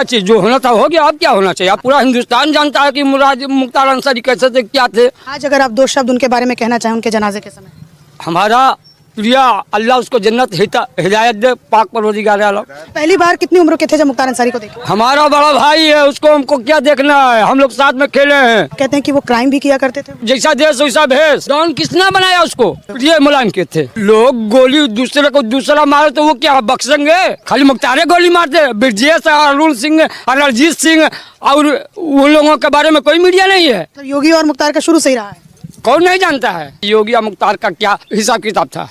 क्या चीज, जो होना था हो गया, अब क्या होना चाहिए? अब पूरा हिंदुस्तान जानता है कि मुख्तार अंसारी कैसे थे, क्या थे। आज अगर आप 2 शब्द उनके बारे में कहना चाहें उनके जनाजे के समय। हमारा प्रिया, अल्लाह उसको जन्नत हिदायत दे, पाक परवरदिगार आलम। पहली बार कितनी उम्र के थे जब मुख्तार अंसारी को देखे? हमारा बड़ा भाई है, उसको हमको क्या देखना है, हम लोग साथ में खेले हैं। कहते हैं कि वो क्राइम भी किया करते थे। जैसा देश वैसा भेष। डॉन किसने बनाया उसको? प्रिय मुलायम के थे। लोग गोली दूसरे को दूसरा मारे तो वो क्या बख्शेंगे? खाली मुख्तार गोली मारते, ब्रजेश, अरुण सिंह, अरजीत सिंह और उन लोगों के बारे में कोई मीडिया नहीं है। तो योगी और मुख्तार का शुरू से ही रहा है। कौन नहीं जानता है योगी और मुख्तार का क्या हिसाब किताब था।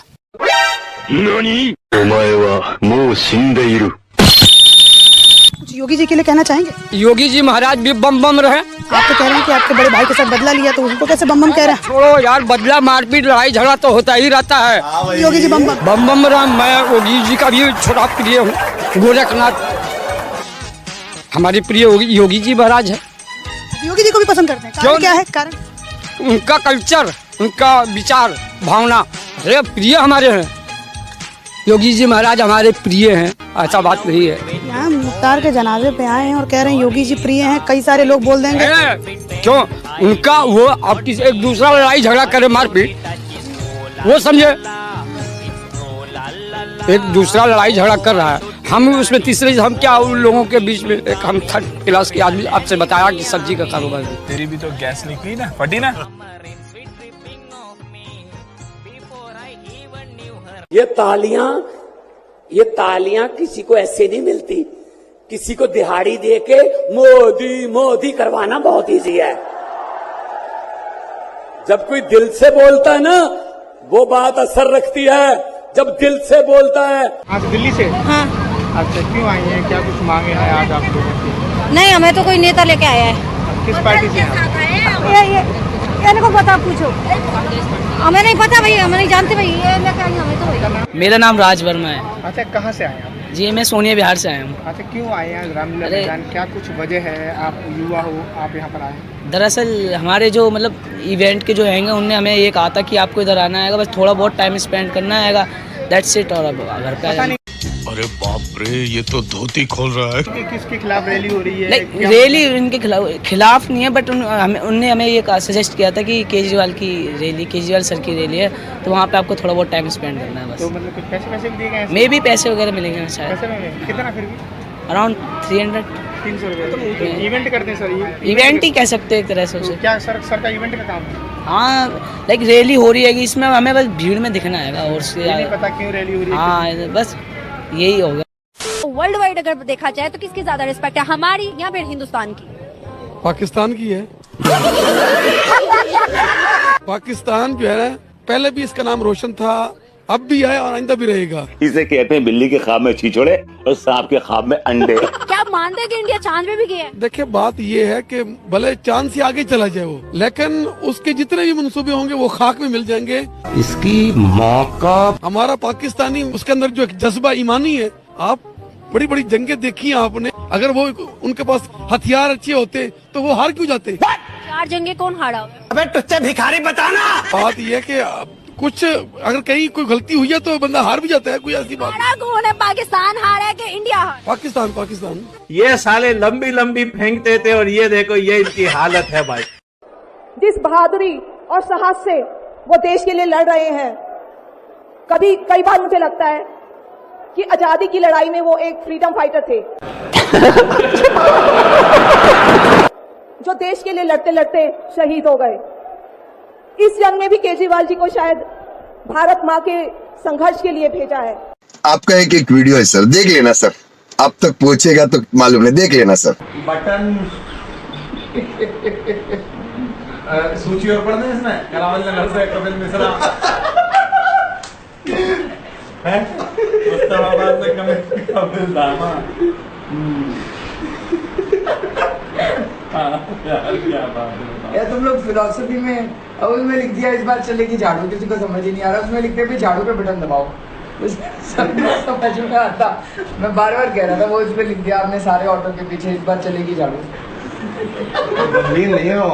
योगी जी के लिए कहना चाहेंगे? योगी जी महाराज भी बम बम रहे। आप तो कह रहे हैं कि आपके बड़े भाई के साथ बदला लिया, तो उनको कैसे बम बम कह रहे हैं? छोड़ो यार, बदला, मारपीट, लड़ाई झगड़ा तो होता ही रहता है। योगी जी बम बम बम बम रहा। मैं योगी जी का भी छोटा प्रिय हूँ। गोरखनाथ हमारे प्रिय योगी जी महाराज है। योगी जी को भी पसंद करते हैं? क्यों? क्या है कारण? उनका कल्चर, उनका विचार भावना, अरे प्रिय हमारे हैं। योगी जी महाराज हमारे प्रिय हैं, ऐसा बात नहीं है। यहाँ मुख्तार के जनाजे पे आए हैं और कह रहे हैं योगी जी प्रिय हैं। कई सारे लोग बोल देंगे क्यों उनका वो अब किसी एक दूसरा लड़ाई झगड़ा करे, मारपीट, वो समझे एक दूसरा लड़ाई झगड़ा कर रहा है, हम उसमें तीसरे हम क्या उन लोगों के बीच में। एक हम 3rd क्लास के आदमी आपसे बताया कि सब्जी का कारोबार। तेरी भी तो गैस निकली ना, फटी ना। ये तालियां किसी को ऐसे नहीं मिलती। किसी को दिहाड़ी दे के मोदी मोदी करवाना बहुत इजी है। जब कोई दिल से बोलता है ना, वो बात असर रखती है। जब दिल से बोलता है। आप दिल्ली से? हाँ। अच्छा, क्यों आई हैं? क्या कुछ मांगे हैं आज आप लोगों की? नहीं, हमें तो कोई नेता लेके आया है। किस पार्टी से हैं? इनको पता, पूछो। हमें नहीं पता भाई, हमें नहीं जानते भाई, ये लेके आई हमें तो भाई। मेरा नाम राज वर्मा है। अच्छा, कहाँ से आए आप? जी, मैं सोनिया बिहार से आया हूँ। अच्छा, क्यों आए हैं रामलीला मैदान? क्या कुछ वजह है? आप युवा हो, आप यहाँ पर आए? दरअसल हमारे जो मतलब इवेंट के जो हैंगे उनने हमें ये कहा था कि आपको इधर आना है, बस थोड़ा बहुत टाइम स्पेंड करना है, दैट्स इट, और अब घर पे आ जाना। अरे बाप रे, ये तो धोती खोल रहा है। किसके खिलाफ रैली हो रही है? रैली इनके खिलाफ नहीं है, बट उनने हमें ये सजेस्ट किया था कि केजरीवाल की रैली, केजरीवाल सर की रैली है, तो वहाँ पे आपको थोड़ा बहुत टाइम स्पेंड करना है बस। तो मतलब कुछ पैसे भी दिए गए? मे भी पैसे वगैरह मिलेंगे शायद। कितना फिर भी? अराउंड 300 रुपये। इवेंट करते हैं सर ये? इवेंट ही कह सकते हैं एक तरह से उसे। क्या सर का इवेंट का काम है? हाँ, लाइक रैली हो रही है कि इसमें हमें बस भीड़ में दिखना है और नहीं पता क्यों रैली हो रही है। हाँ, बस यही होगा। वर्ल्ड वाइड अगर देखा जाए तो किसकी ज्यादा रिस्पेक्ट है, हमारी या फिर हिंदुस्तान की? पाकिस्तान की है। पाकिस्तान जो है पहले भी इसका नाम रोशन था, अब भी है और आइंदा भी रहेगा। इसे कहते हैं बिल्ली के ख्वाब में छिछोड़े और सांप के ख्वाब में अंडे। क्या आप मानते हैं कि इंडिया चांद पे भी गया है? देखिए, बात ये है कि भले चांद से आगे चला जाए वो, लेकिन उसके जितने भी मंसूबे होंगे वो खाक में मिल जाएंगे। इसकी माँ का हमारा पाकिस्तानी, उसके अंदर जो एक जज्बा ईमानी है, आप बड़ी बड़ी जंगें देखी हैं आपने, अगर वो उनके पास हथियार अच्छे होते तो वो हार क्यों जाते? 4 जंगे कौन हारा होगा? अबे तुझसे भिखारी बताना। बात ये है कि कुछ अगर कहीं कोई गलती हुई है तो बंदा हार भी जाता है, कोई ऐसी बात। हारा कौन है? पाकिस्तान हारा है कि इंडिया हारा? पाकिस्तान। ये साले लंबी लंबी फेंकते थे और ये देखो ये इनकी हालत है भाई। जिस बहादुरी और साहस से वो देश के लिए लड़ रहे हैं, कई बार मुझे लगता है कि आजादी की लड़ाई में वो एक फ्रीडम फाइटर थे। जो देश के लिए लड़ते लड़ते शहीद हो गए। इस जंग में भी केजरीवाल जी को शायद भारत माँ के संघर्ष के लिए भेजा है। आपका एक वीडियो है सर, देख लेना सर, आप तक पहुंचेगा तो मालूम है, देख लेना सर। बटन सूची और पढ़ दें इसमें, करावल नगर से कपिल मिश्रा है, मुस्तफाबाद से कपिल दामा। क्या बात है यार, तुम लोग फिलोसफी में अब उसमें लिख दिया इस बार चलेगी झाड़ू, किसी को समझ ही नहीं आ रहा। उसमें लिखते भी झाड़ू पे बटन दबाओ, समझ में आता। मैं बार बार कह रहा था, वो उसमें लिख दिया आपने सारे ऑटो के पीछे इस बार चलेगी झाड़ू। गंभीर नहीं हो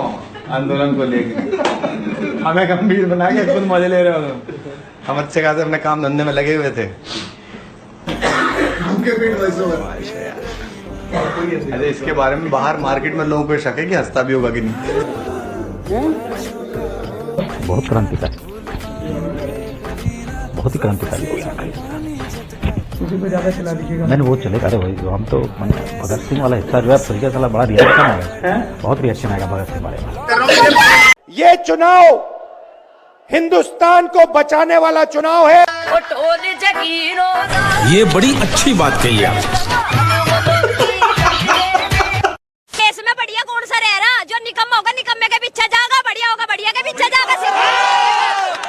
आंदोलन को लेकर, हमें गंभीर बना के खुद मजे ले रहे हो। हम अच्छे खासे अपने काम धंधे में लगे हुए थे। अरे इसके बारे में बाहर मार्केट में लोगों को शक है कि हंसता भी होगा कि नहीं। बहुत क्रांतिकारी, बहुत ही क्रांतिकारी। मैंने वो चलेगा। अरे भाई हम तो भगत सिंह वाला हिस्सा जो है तरीका साला बड़ा रिएक्शन आएगा, बहुत रिएक्शन आएगा भगत सिंह बारे में। ये चुनाव हिंदुस्तान को बचाने वाला चुनाव है। ये बड़ी अच्छी बात कही आप। केस में बढ़िया कौन सा रह रहा? जो निकम्मा होगा निकम्मे के पीछे जाएगा, बढ़िया होगा बढ़िया के पीछे जाएगा।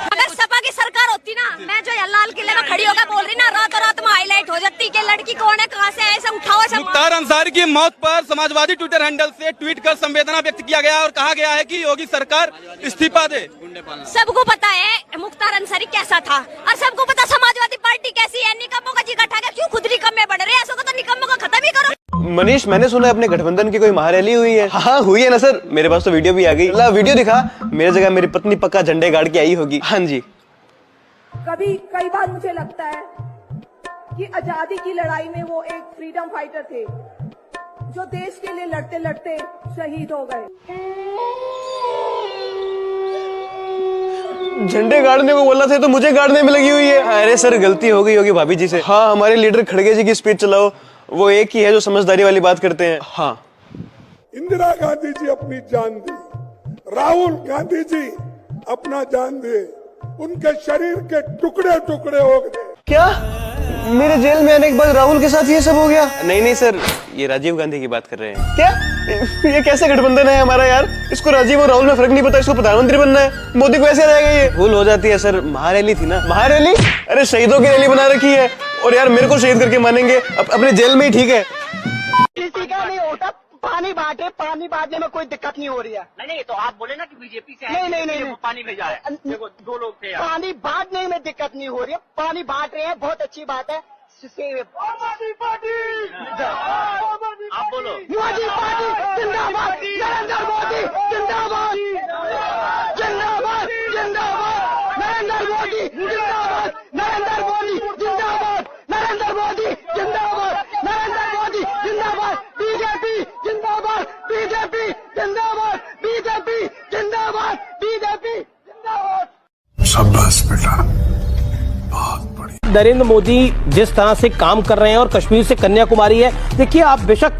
अगर सपा की सरकार होती ना, मैं जो लाल किले में खड़ी होकर बोल रही ना, रातों रात में हाईलाइट हो जाती कि लड़की कौन है, कहाँ से ऐसे उठाओ। मुख्तार अंसारी की मौत पर समाजवादी ट्विटर हैंडल से ट्वीट कर संवेदना व्यक्त किया गया और कहा गया है कि योगी सरकार इस्तीफा दे। सबको पता है मुख्तार अंसारी कैसा था और सबको पता समाजवादी पार्टी कैसी है। निकम्मों का जी गठा के क्यों खुद निकम्मे बढ़ रहे हैं? ऐसा तो निकम्मों को खत्म ही करो। मनीष, मैंने सुना अपने गठबंधन की कोई महारैली हुई है? हाँ हुई है ना सर, मेरे पास तो वीडियो भी आ गई। ला वीडियो दिखा। मेरी जगह मेरी पत्नी पक्का झंडे गाड़ के आई होगी। हाँ जी। कई बार मुझे लगता है कि आजादी की लड़ाई में वो एक फ्रीडम फाइटर थे जो देश के लिए लड़ते लड़ते शहीद हो गए। झंडे गाड़ने को बोलना था तो मुझे गाड़ने में लगी हुई है। अरे सर गलती हो गई होगी भाभी जी से। हाँ, हमारे लीडर खड़गे जी की स्पीच चलाओ, वो एक ही है जो समझदारी वाली बात करते हैं। हाँ, इंदिरा गांधी जी अपनी जान दी, राहुल गांधी जी अपना जान दिए, उनके शरीर के टुकड़े टुकड़े हो गए। क्या मेरे जेल में आने के बाद राहुल के साथ ये सब हो गया? नहीं सर, ये राजीव गांधी की बात कर रहे हैं। क्या ये कैसे गठबंधन है हमारा यार? इसको राजीव और राहुल में फर्क नहीं पता, इसको प्रधानमंत्री बनना है। मोदी को ऐसे रहेगा ये? भूल हो जाती है सर, महारैली थी ना। महारैली? अरे शहीदों की रैली बना रखी है और यार मेरे को शहीद करके मानेंगे अपने जेल में ही ठीक है। किसी का नहीं होता, पानी बांटे, पानी बांटने में कोई दिक्कत नहीं हो रही है। नहीं तो आप बोले ना कि बीजेपी से नहीं पानी भेजा है। देखो 2 लोग थे यार। पानी बांटने में दिक्कत नहीं हो रही है, पानी बांट रहे हैं, बहुत अच्छी बात है। पार्टी आप बोलो, मोदी पार्टी जिंदाबाद, नरेंद्र मोदी जिंदाबाद, जिंदाबाद जिंदाबाद, नरेंद्र मोदी जिंदाबाद, नरेंद्र मोदी जिंदाबाद, नरेंद्र मोदी जिंदाबाद, नरेंद्र मोदी जिंदाबाद, बीजेपी जिंदाबाद, बीजेपी जिंदाबाद, बीजेपी जिंदाबाद, बीजेपी जिंदाबाद। शाबाश बेटा, बहुत बढ़िया। नरेंद्र मोदी जिस तरह से काम कर रहे हैं और कश्मीर से कन्याकुमारी है, देखिए आप बेशक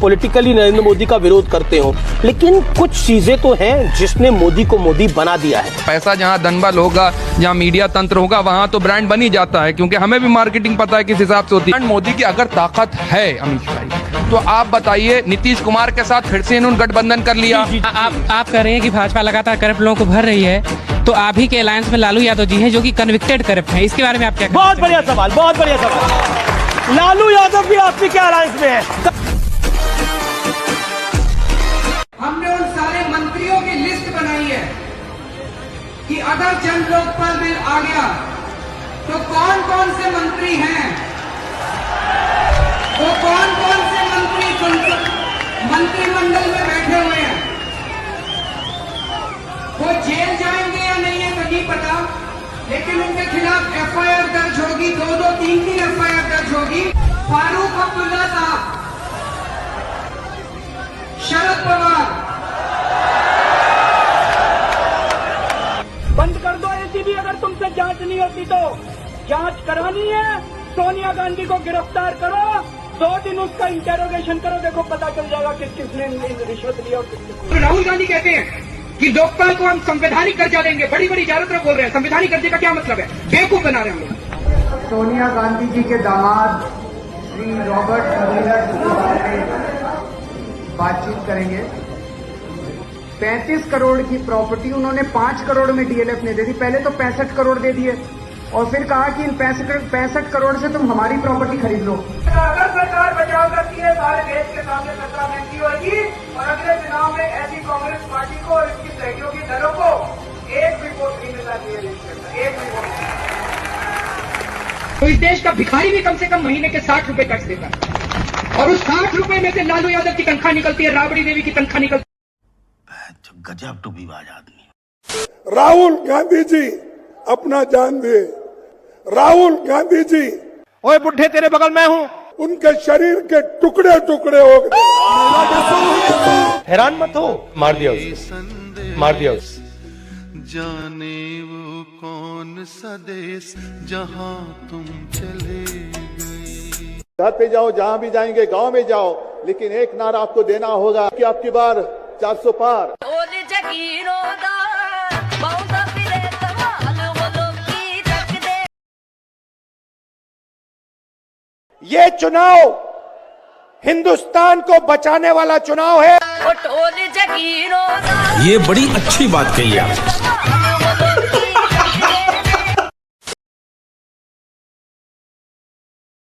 पॉलिटिकली नरेंद्र मोदी का विरोध करते हो, लेकिन कुछ चीजें तो हैं जिसने मोदी को मोदी बना दिया है। पैसा जहाँ दनबल होगा, जहाँ मीडिया तंत्र होगा, वहाँ तो ब्रांड बन ही जाता है, क्योंकि हमें भी मार्केटिंग पता है किस हिसाब से होती है। मोदी की अगर ताकत है अमित शाह, तो आप बताइए, नीतीश कुमार के साथ फिर से इन्होंने गठबंधन कर लिया। आप कह रहे हैं कि भाजपा लगातार करप्ट लोगों को भर रही है, तो आप ही के अलायंस में लालू यादव जी हैं जो कि कन्विक्टेड करप्ट हैं। इसके बारे में आप क्या? बहुत बढ़िया सवाल, बहुत बढ़िया सवाल। लालू यादव भी आपकी क्या अलायंस में है? हमने उन सारे मंत्रियों की लिस्ट बनाई है कि अगर जन लोकपाल बिल आ गया तो कौन कौन से मंत्री हैं, वो कौन कौन से मंत्री मंत्रिमंडल में बैठे हुए हैं, वो जेल जाएंगे या नहीं है तो नहीं पता, लेकिन उनके खिलाफ एफआईआर दर्ज होगी, 2-2, 3-3 एफआईआर दर्ज होगी। फारूक अब्दुल्ला साहब, शरद पवार, बंद कर दो एसीबी। अगर तुमसे जांच नहीं होती तो जांच करानी है, सोनिया गांधी को गिरफ्तार करो, 2 दिन उसका इंटेरोगेशन करो, देखो पता चल जाएगा किसने रिश्वत लिया और किसने। राहुल गांधी कहते हैं कि लोकपाल को हम संवैधानिक दर्जा देंगे, बड़ी बड़ी चारों तरफ बोल रहे हैं। संवैधानिक दर्जे का क्या मतलब है? बेवकूफ बना रहे हैं हम लोग। सोनिया गांधी जी के दामाद श्री रॉबर्ट वघेला जी के बारे में बातचीत करेंगे। 35 करोड़ की प्रॉपर्टी उन्होंने 5 करोड़ में डीएलएफ ने दे दी। पहले तो 65 करोड़ दे दिए और फिर कहा कि इन 65 करोड़ से तुम हमारी प्रॉपर्टी खरीद लो। अगर सरकार बचाव करती है, सारे देश के सामने खतरा महंगी होगी और अगले चुनाव में ऐसी कांग्रेस पार्टी को और इसकी सहयोगी दलों को एक भी वोट नहीं मिलना चाहिए, एक भी वोट। तो इस देश का भिखारी भी कम से कम महीने के 60 रुपए टैक्स देता है और उस 60 रुपए में से लालू यादव की तनख्वाह निकलती है, राबड़ी देवी की तनख्वाह निकलती है। गजब टूबीबाज आदमी। राहुल गांधी जी अपना जान दिए, राहुल गांधी जी। ओए बुढ़े तेरे बगल में हूँ, उनके शरीर के टुकड़े टुकड़े हो गए। हैरान मत हो, मार दिया उसको, मार दिया उसको। जाने वो कौन सा देश जहां तुम चले गए। घर पे जाओ, जहाँ भी जाएंगे, गांव में जाओ, लेकिन एक नारा आपको देना होगा कि आपकी बार 400 पार। ये चुनाव हिंदुस्तान को बचाने वाला चुनाव है। ये बड़ी अच्छी बात कही आप।